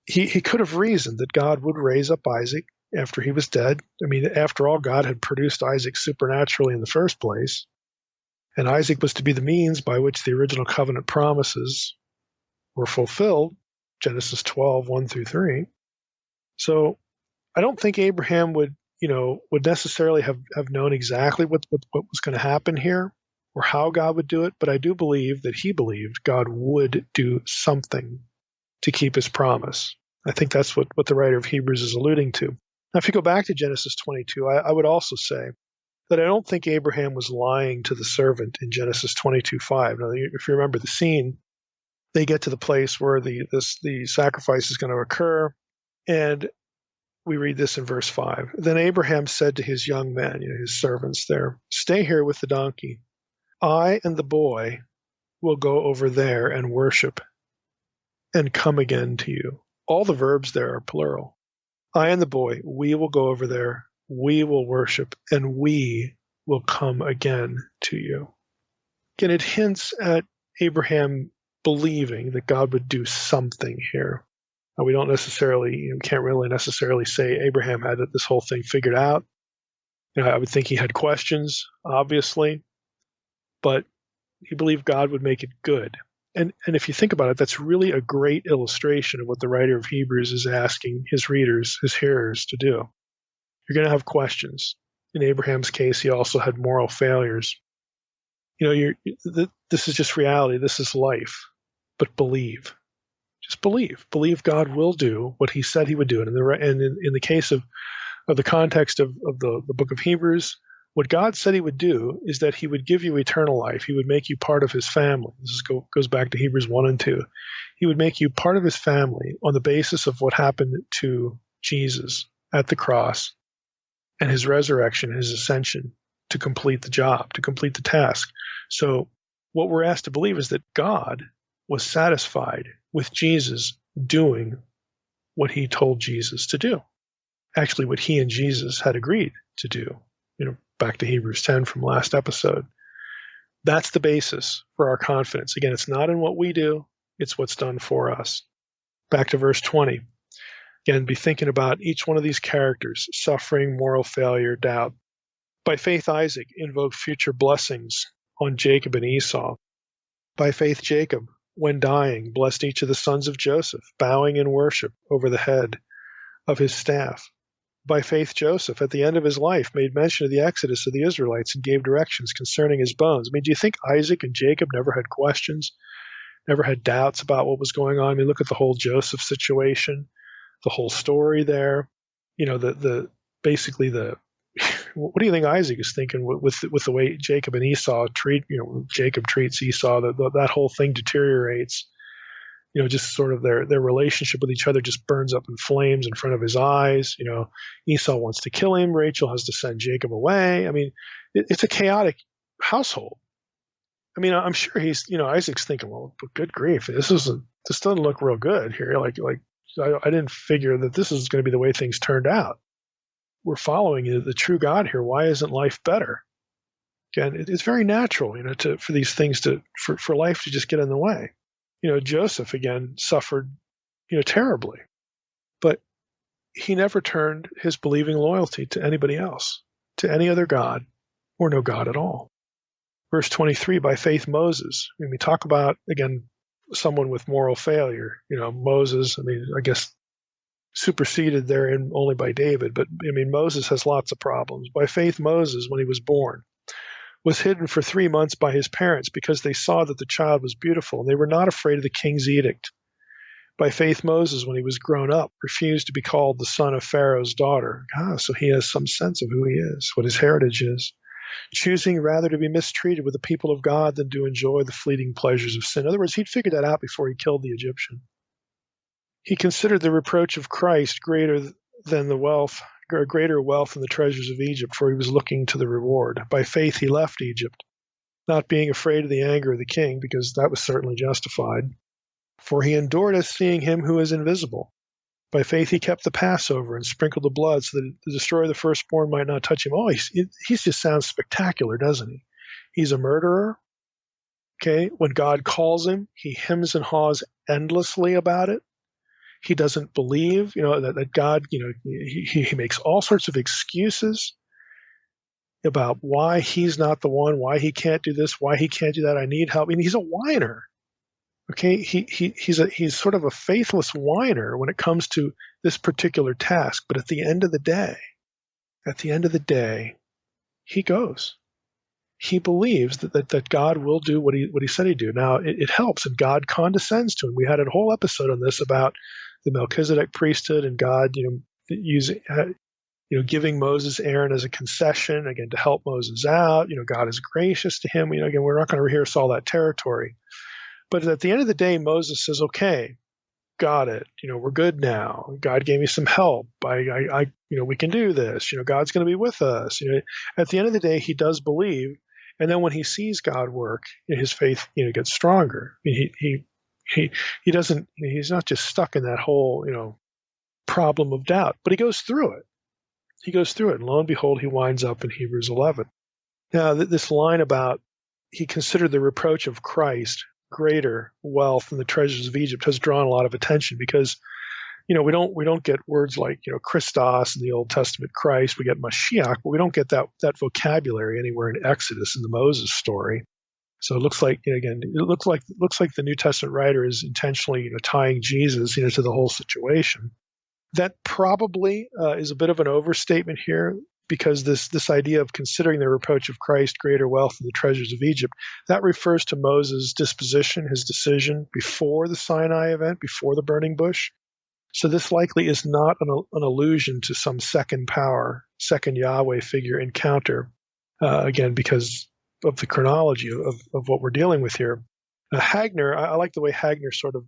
He could have reasoned that God would raise up Isaac after he was dead. I mean, after all, God had produced Isaac supernaturally in the first place, and Isaac was to be the means by which the original covenant promises were fulfilled, Genesis 12, 1 through 3. So I don't think Abraham would necessarily have known exactly what was going to happen here or how God would do it, but I do believe that he believed God would do something to keep his promise. I think that's what the writer of Hebrews is alluding to. Now, if you go back to Genesis 22, I would also say that I don't think Abraham was lying to the servant in Genesis 22:5. Now, if you remember the scene, they get to the place where the sacrifice is going to occur, and we read this in verse 5. Then Abraham said to his young men, his servants there, stay here with the donkey. I and the boy will go over there and worship and come again to you. All the verbs there are plural. I and the boy, we will go over there, we will worship, and we will come again to you. Again, it hints at Abraham believing that God would do something here. Now, we don't necessarily, can't really necessarily say Abraham had this whole thing figured out. I would think he had questions, obviously, but he believed God would make it good. And if you think about it, that's really a great illustration of what the writer of Hebrews is asking his readers, his hearers, to do. You're going to have questions. In Abraham's case, he also had moral failures. This is just reality. This is life. But believe. Just believe. Believe God will do what he said he would do. And in the case of the context of the book of Hebrews, what God said he would do is that he would give you eternal life. He would make you part of his family. This goes back to Hebrews 1 and 2. He would make you part of his family on the basis of what happened to Jesus at the cross and his resurrection, his ascension, to complete the job, to complete the task. So what we're asked to believe is that God was satisfied with Jesus doing what he told Jesus to do. actually what he and Jesus had agreed to do. Back to Hebrews 10 from last episode. That's the basis for our confidence. Again, it's not in what we do, it's what's done for us. Back to verse 20. Again, be thinking about each one of these characters: suffering, moral failure, doubt. By faith, Isaac invoked future blessings on Jacob and Esau. By faith, Jacob, when dying, blessed each of the sons of Joseph, bowing in worship over the head of his staff. By faith, Joseph, at the end of his life, made mention of the exodus of the Israelites and gave directions concerning his bones. I mean, do you think Isaac and Jacob never had questions, never had doubts about what was going on? I mean, look at the whole Joseph situation, the whole story there. Basically what do you think Isaac is thinking with the way Jacob and Esau Jacob treats Esau? That whole thing deteriorates. Just sort of their relationship with each other just burns up in flames in front of his eyes. Esau wants to kill him. Rachel has to send Jacob away. I mean, it's a chaotic household. I mean, I'm sure Isaac's thinking, well, good grief, this doesn't look real good here. I didn't figure that this is going to be the way things turned out. We're following the true God here. Why isn't life better? Again, it's very natural, for these things for life to just get in the way. Joseph, again, suffered, terribly, but he never turned his believing loyalty to anybody else, to any other God, or no God at all. Verse 23, by faith, Moses. When we talk about, again, someone with moral failure, Moses, I guess superseded therein only by David, but Moses has lots of problems. By faith, Moses, when he was born, was hidden for 3 months by his parents because they saw that the child was beautiful, and they were not afraid of the king's edict. By faith, Moses, when he was grown up, refused to be called the son of Pharaoh's daughter. So he has some sense of who he is, what his heritage is, choosing rather to be mistreated with the people of God than to enjoy the fleeting pleasures of sin. In other words, he'd figured that out before he killed the Egyptian. He considered the reproach of Christ greater wealth than the treasures of Egypt, for he was looking to the reward. By faith he left Egypt, not being afraid of the anger of the king, because that was certainly justified. For he endured as seeing him who is invisible. By faith he kept the Passover and sprinkled the blood so that the destroyer of the firstborn might not touch him. Oh, he just sounds spectacular, doesn't he? He's a murderer. Okay, when God calls him, he hems and haws endlessly about it. He doesn't believe, that God, he makes all sorts of excuses about why he's not the one, why he can't do this, why he can't do that. I need help. He's a whiner. Okay, he's sort of a faithless whiner when it comes to this particular task. But at the end of the day, he goes. He believes that God will do what he said he'd do. Now it helps, and God condescends to him. We had a whole episode on this about the Melchizedek priesthood and God, giving Moses Aaron as a concession, again, to help Moses out. God is gracious to him. Again, we're not going to rehearse all that territory. But at the end of the day, Moses says, okay, got it. We're good now. God gave me some help. We can do this. God's going to be with us. At the end of the day, he does believe. And then when he sees God work, his faith, gets stronger. He doesn't, he's not just stuck in that whole, problem of doubt, but he goes through it. And lo and behold, he winds up in Hebrews 11. Now, this line about he considered the reproach of Christ greater wealth than the treasures of Egypt has drawn a lot of attention because, we don't get words like, Christos in the Old Testament, Christ. We get Mashiach, but we don't get that vocabulary anywhere in Exodus in the Moses story. So it looks like, the New Testament writer is intentionally, tying Jesus, to the whole situation. That probably is a bit of an overstatement here, because this idea of considering the reproach of Christ greater wealth than the treasures of Egypt, that refers to Moses' disposition, his decision before the Sinai event, before the burning bush. So this likely is not an allusion to some second power, second Yahweh figure encounter, again, because of the chronology of what we're dealing with here. Hagner, I like the way Hagner sort of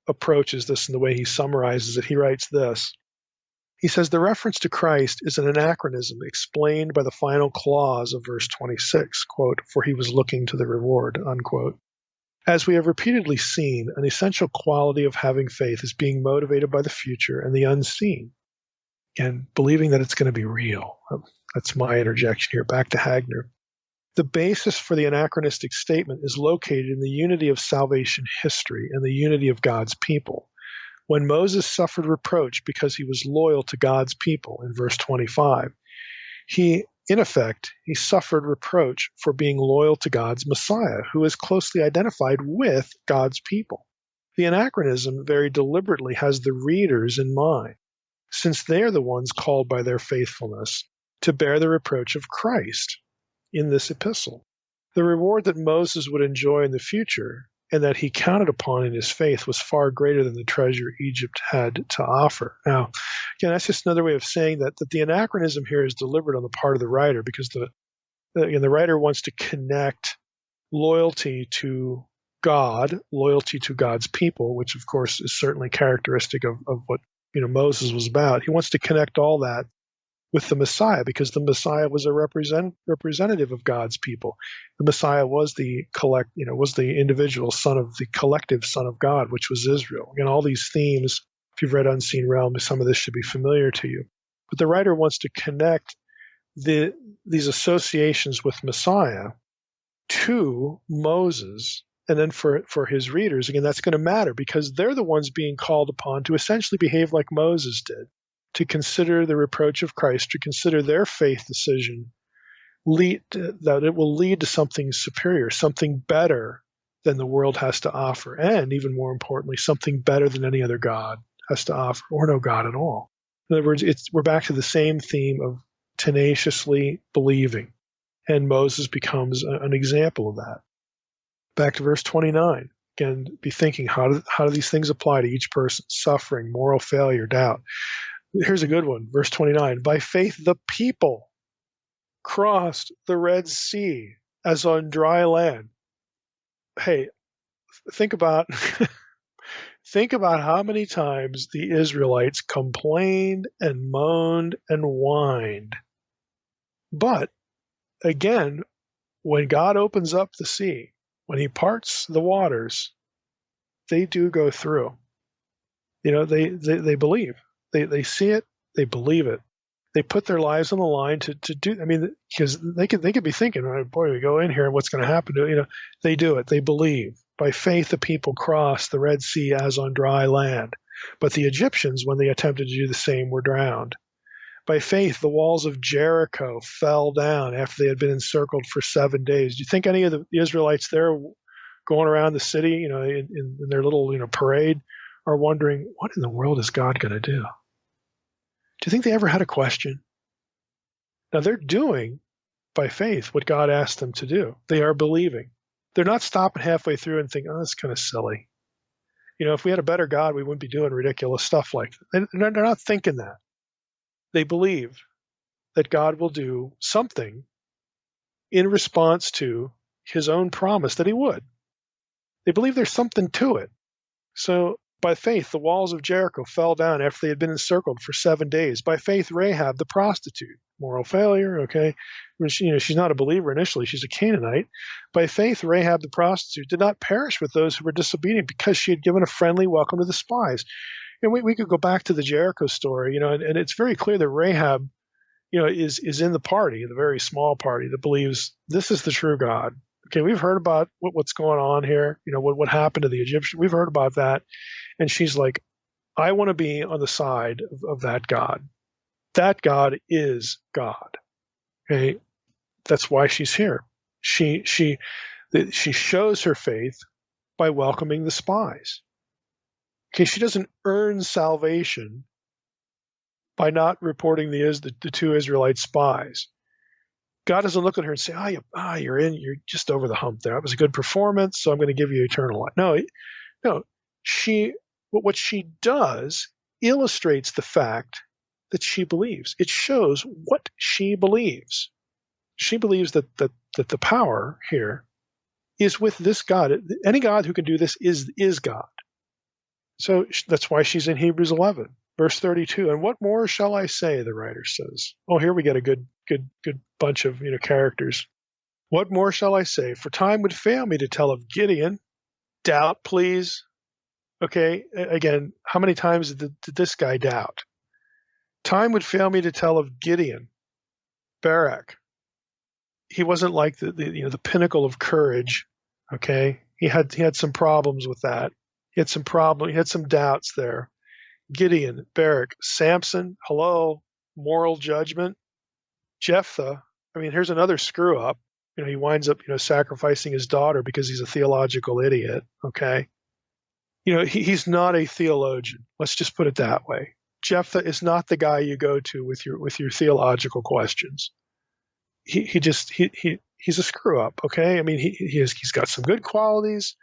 approaches this and the way he summarizes it. He writes this. He says, the reference to Christ is an anachronism explained by the final clause of verse 26, quote, for he was looking to the reward, unquote. As we have repeatedly seen, an essential quality of having faith is being motivated by the future and the unseen. and believing that it's going to be real. That's my interjection here. Back to Hagner. The basis for the anachronistic statement is located in the unity of salvation history and the unity of God's people. When Moses suffered reproach because he was loyal to God's people in verse 25, he suffered reproach for being loyal to God's Messiah, who is closely identified with God's people. The anachronism very deliberately has the readers in mind, since they are the ones called by their faithfulness to bear the reproach of Christ in this epistle. The reward that Moses would enjoy in the future and that he counted upon in his faith was far greater than the treasure Egypt had to offer. Now, again, that's just another way of saying that the anachronism here is deliberate on the part of the writer, because the writer wants to connect loyalty to God, loyalty to God's people, which of course is certainly characteristic of what Moses was about. He wants to connect all that with the Messiah, because the Messiah was a representative of God's people. The Messiah was the individual son of the collective son of God, which was Israel. Again, all these themes, if you've read Unseen Realm, some of this should be familiar to you. But the writer wants to connect these associations with Messiah to Moses, and then for his readers, again, that's going to matter, because they're the ones being called upon to essentially behave like Moses did, to consider the reproach of Christ, to consider their faith decision, that it will lead to something superior, something better than the world has to offer, and even more importantly, something better than any other God has to offer, or no God at all. In other words, we're back to the same theme of tenaciously believing, and Moses becomes an example of that. Back to verse 29. Again, be thinking, how do these things apply to each person? Suffering, moral failure, doubt. Here's a good one. Verse 29. By faith, the people crossed the Red Sea as on dry land. Hey, think about how many times the Israelites complained and moaned and whined. But again, when God opens up the sea, when he parts the waters, they do go through. They believe. They see it, they believe it. They put their lives on the line to do. Because they could be thinking, oh, boy, we go in here and what's going to happen? They do it. They believe. By faith, the people crossed the Red Sea as on dry land. But the Egyptians, when they attempted to do the same, were drowned. By faith, the walls of Jericho fell down after they had been encircled for 7 days. Do you think any of the Israelites there going around the city, in their little, parade, are wondering, what in the world is God going to do? Do you think they ever had a question? Now, they're doing, by faith, what God asked them to do. They are believing. They're not stopping halfway through and thinking, oh, that's kind of silly. If we had a better God, we wouldn't be doing ridiculous stuff like that. They're not thinking that. They believe that God will do something in response to his own promise that he would. They believe there's something to it. So, by faith, the walls of Jericho fell down after they had been encircled for 7 days. By faith, Rahab, the prostitute, moral failure, okay? She's not a believer initially. She's a Canaanite. By faith, Rahab, the prostitute, did not perish with those who were disobedient because she had given a friendly welcome to the spies. And we could go back to the Jericho story, and it's very clear that Rahab, is in the party, the very small party that believes this is the true God. Okay, we've heard about what's going on here, what happened to the Egyptians. We've heard about that. And she's like, I want to be on the side of that God. That God is God. Okay, that's why she's here. She shows her faith by welcoming the spies. Okay, she doesn't earn salvation by not reporting the two Israelite spies. God doesn't look at her and say, you're just over the hump there. It was a good performance, so I'm going to give you eternal life. No. What she does illustrates the fact that she believes. It shows what she believes. She believes that the power here is with this God. Any God who can do this is God. So that's why she's in Hebrews 11, verse 32. And what more shall I say, the writer says. Oh, here we get a good bunch of characters. What more shall I say? For time would fail me to tell of Gideon. Doubt, please. Okay, again, how many times did this guy doubt? Time would fail me to tell of Gideon, Barak. He wasn't like the pinnacle of courage. Okay, he had some problems with that. He had some doubts there. Gideon, Barak, Samson, hello, moral judgment. Jephthah, I mean, here's another screw up. He winds up, sacrificing his daughter because he's a theological idiot. Okay, he's not a theologian. Let's just put it that way. Jephthah is not the guy you go to with your theological questions. He's a screw up. Okay, I mean, he's got some good qualities,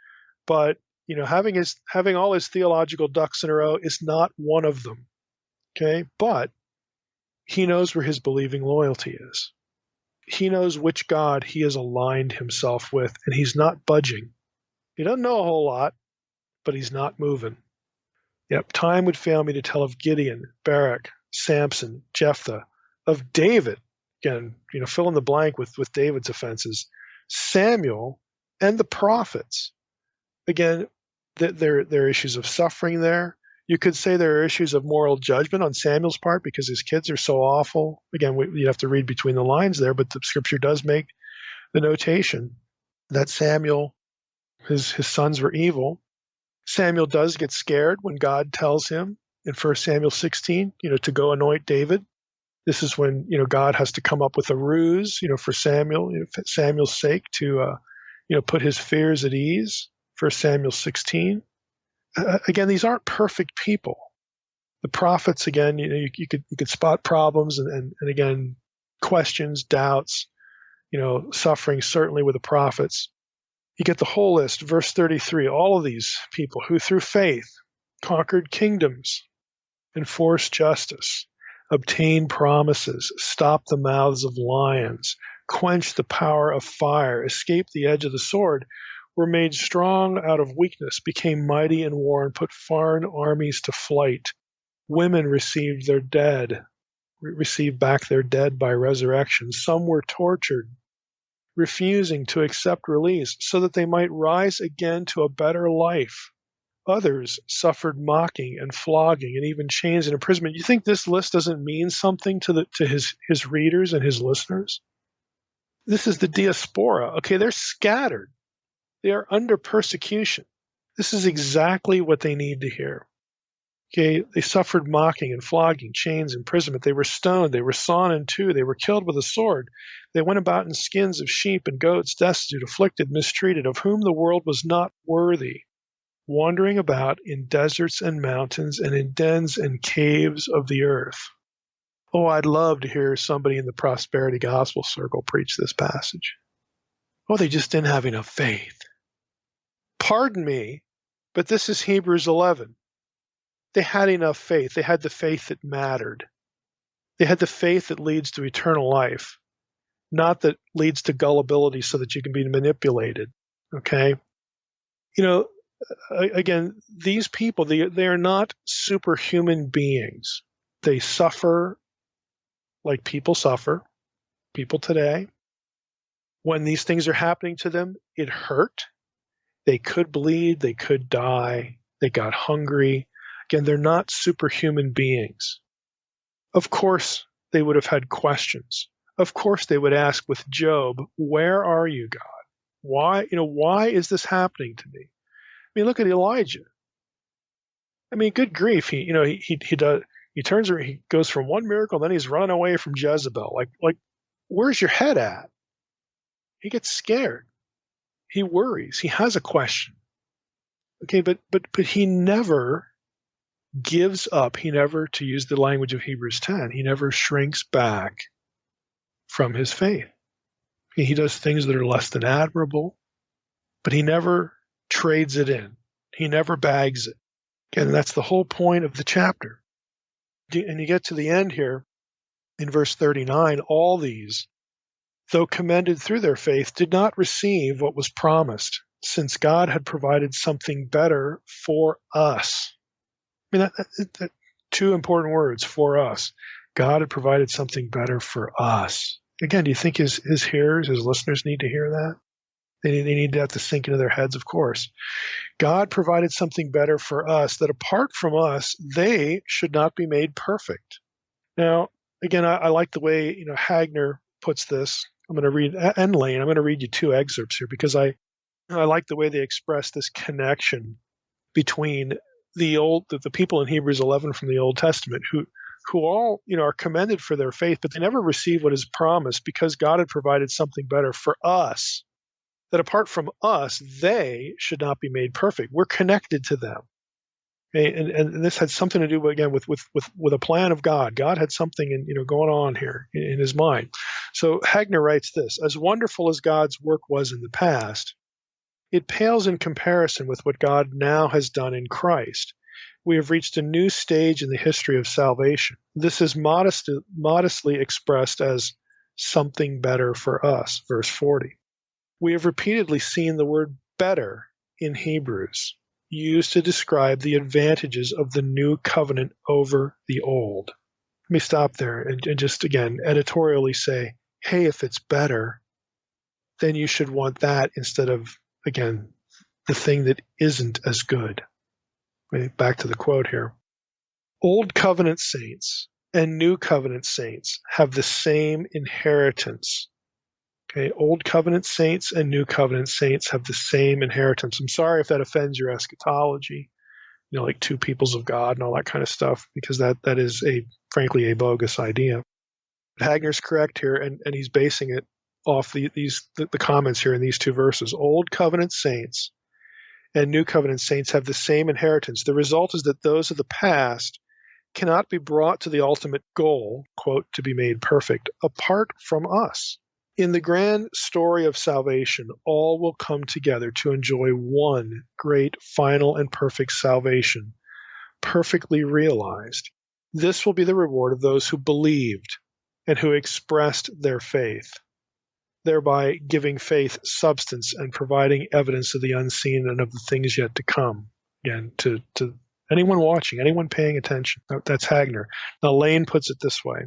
but having all his theological ducks in a row is not one of them. Okay, but he knows where his believing loyalty is. He knows which God he has aligned himself with, and he's not budging. He doesn't know a whole lot, but he's not moving. Yep, time would fail me to tell of Gideon, Barak, Samson, Jephthah, of David. Again, fill in the blank with David's offenses. Samuel and the prophets. Again, there are issues of suffering there. You could say there are issues of moral judgment on Samuel's part because his kids are so awful. Again, you have to read between the lines there, but the scripture does make the notation that Samuel, his sons were evil. Samuel does get scared when God tells him in 1 Samuel 16, to go anoint David. This is when, God has to come up with a ruse, for Samuel's sake to, put his fears at ease. 1 Samuel 16. Again, these aren't perfect people. The prophets, again, you could spot problems and again, questions, doubts, suffering, certainly with the prophets. You get the whole list, verse 33, all of these people who through faith conquered kingdoms, enforced justice, obtained promises, stopped the mouths of lions, quenched the power of fire, escaped the edge of the sword, were made strong out of weakness, became mighty in war, and put foreign armies to flight. Women received back their dead by resurrection. Some were tortured, refusing to accept release so that they might rise again to a better life. Others suffered mocking and flogging and even chains and imprisonment. You think this list doesn't mean something to his readers and his listeners? This is the diaspora. Okay, they're scattered. They are under persecution. This is exactly what they need to hear. Okay, they suffered mocking and flogging, chains, imprisonment. They were stoned. They were sawn in two. They were killed with a sword. They went about in skins of sheep and goats, destitute, afflicted, mistreated, of whom the world was not worthy, wandering about in deserts and mountains and in dens and caves of the earth. Oh, I'd love to hear somebody in the prosperity gospel circle preach this passage. Oh, they just didn't have enough faith. Pardon me, but this is Hebrews 11. They had enough faith. They had the faith that mattered. They had the faith that leads to eternal life, not that leads to gullibility so that you can be manipulated. Okay? Again, these people, they are not superhuman beings. They suffer like people suffer, people today. When these things are happening to them, it hurt. They could bleed. They could die. They got hungry. Again, they're not superhuman beings. Of course, they would have had questions. Of course, they would ask with Job, "Where are you, God? Why is this happening to me?" I mean, look at Elijah. I mean, good grief. He goes from one miracle, then he's running away from Jezebel. Like, where's your head at? He gets scared. He worries. He has a question. Okay, but he never gives up. He never, to use the language of Hebrews 10, he never shrinks back from his faith. He does things that are less than admirable, but he never trades it in. He never bags it. And that's the whole point of the chapter. And you get to the end here in verse 39, all these, though commended through their faith, did not receive what was promised, since God had provided something better for us. I mean, that two important words, for us. God had provided something better for us. Again, do you think his hearers, his listeners need to hear that? They need that to sink into their heads, of course. God provided something better for us, that apart from us, they should not be made perfect. Now, again, I like the way Hagner puts this. I'm going to read, and Lane, I'm going to read you two excerpts here because I like the way they express this connection between the people in Hebrews 11 from the Old Testament who all are commended for their faith, but they never receive what is promised because God had provided something better for us. That apart from us, they should not be made perfect. We're connected to them. Okay? And this had something to do again with a plan of God. God had something going on here in his mind. So Hagner writes this: as wonderful as God's work was in the past, it pales in comparison with what God now has done in Christ. We have reached a new stage in the history of salvation. This is modestly expressed as something better for us, verse 40. We have repeatedly seen the word better in Hebrews used to describe the advantages of the new covenant over the old. Let me stop there and just, again, editorially say, hey, if it's better, then you should want that instead of, again, the thing that isn't as good. Okay, back to the quote here. Old covenant saints and new covenant saints have the same inheritance. Okay, Old Covenant saints and New Covenant saints have the same inheritance. I'm sorry if that offends your eschatology, like two peoples of God and all that kind of stuff, because that is frankly a bogus idea. But Hagner's correct here, and he's basing it off the comments here in these two verses. Old Covenant saints and New Covenant saints have the same inheritance. The result is that those of the past cannot be brought to the ultimate goal, quote, to be made perfect, apart from us. In the grand story of salvation, all will come together to enjoy one great, final, and perfect salvation, perfectly realized. This will be the reward of those who believed and who expressed their faith, thereby giving faith substance and providing evidence of the unseen and of the things yet to come. Again, to anyone watching, anyone paying attention. That's Hagner. Now, Lane puts it this way.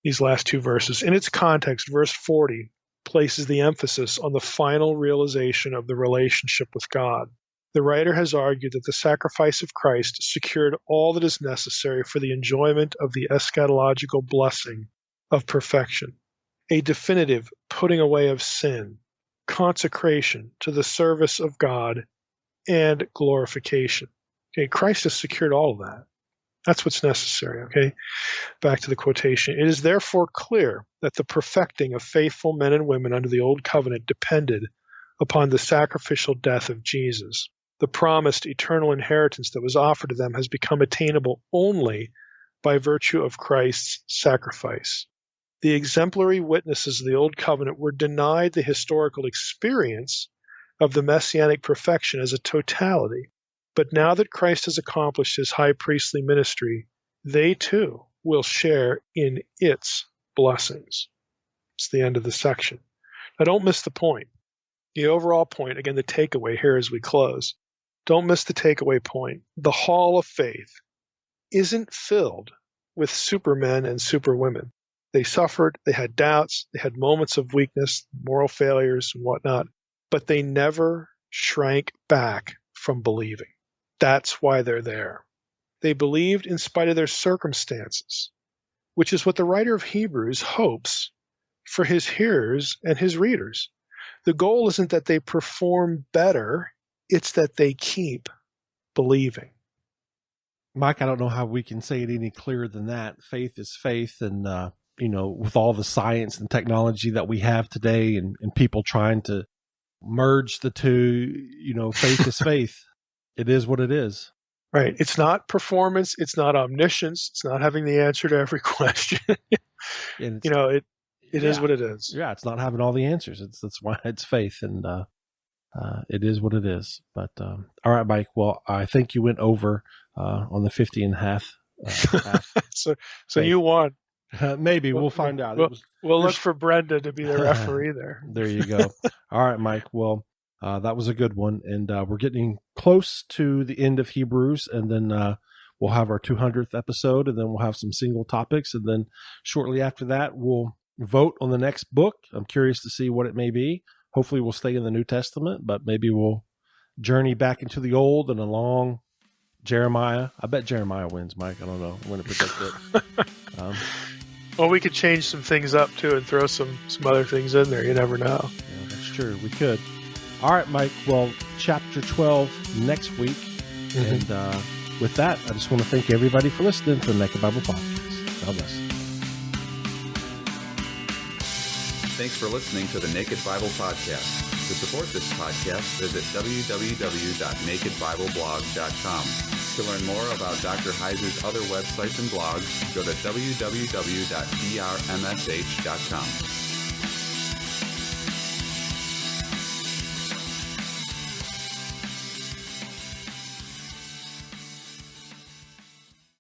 These last two verses. In its context, verse 40 places the emphasis on the final realization of the relationship with God. The writer has argued that the sacrifice of Christ secured all that is necessary for the enjoyment of the eschatological blessing of perfection, a definitive putting away of sin, consecration to the service of God, and glorification. Okay, Christ has secured all of that. That's what's necessary, okay? Back to the quotation. It is therefore clear that the perfecting of faithful men and women under the Old Covenant depended upon the sacrificial death of Jesus. The promised eternal inheritance that was offered to them has become attainable only by virtue of Christ's sacrifice. The exemplary witnesses of the Old Covenant were denied the historical experience of the messianic perfection as a totality. But now that Christ has accomplished his high priestly ministry, they too will share in its blessings. It's the end of the section. Now, don't miss the point. The overall point, again, the takeaway here as we close. Don't miss the takeaway point. The hall of faith isn't filled with supermen and superwomen. They suffered, they had doubts, they had moments of weakness, moral failures, and whatnot, but they never shrank back from believing. That's why they're there. They believed in spite of their circumstances, which is what the writer of Hebrews hopes for his hearers and his readers. The goal isn't that they perform better, it's that they keep believing. Mike, I don't know how we can say it any clearer than that. Faith is faith, and with all the science and technology that we have today, and people trying to merge the two, faith is faith. It is what it is. Right. It's not performance. It's not omniscience. It's not having the answer to every question. It is what it is. Yeah, it's not having all the answers. That's why it's faith, and it is what it is. But all right, Mike. Well, I think you went over on the 50 and a half. So you won. Maybe we'll find out. We'll look for Brenda to be the referee there. There you go. All right, Mike. Well, that was a good one, and we're getting close to the end of Hebrews, and then we'll have our 200th episode, and then we'll have some single topics, and then shortly after that, we'll vote on the next book. I'm curious to see what it may be. Hopefully, we'll stay in the New Testament, but maybe we'll journey back into the Old and along Jeremiah. I bet Jeremiah wins, Mike. I don't know. I'm going to predict it. Well, we could change some things up too and throw some other things in there. You never know. Yeah, that's true. We could. All right, Mike. Well, chapter 12 next week. And with that, I just want to thank everybody for listening to the Naked Bible Podcast. God bless. Thanks for listening to the Naked Bible Podcast. To support this podcast, visit www.nakedbibleblog.com. To learn more about Dr. Heiser's other websites and blogs, go to www.drmsh.com.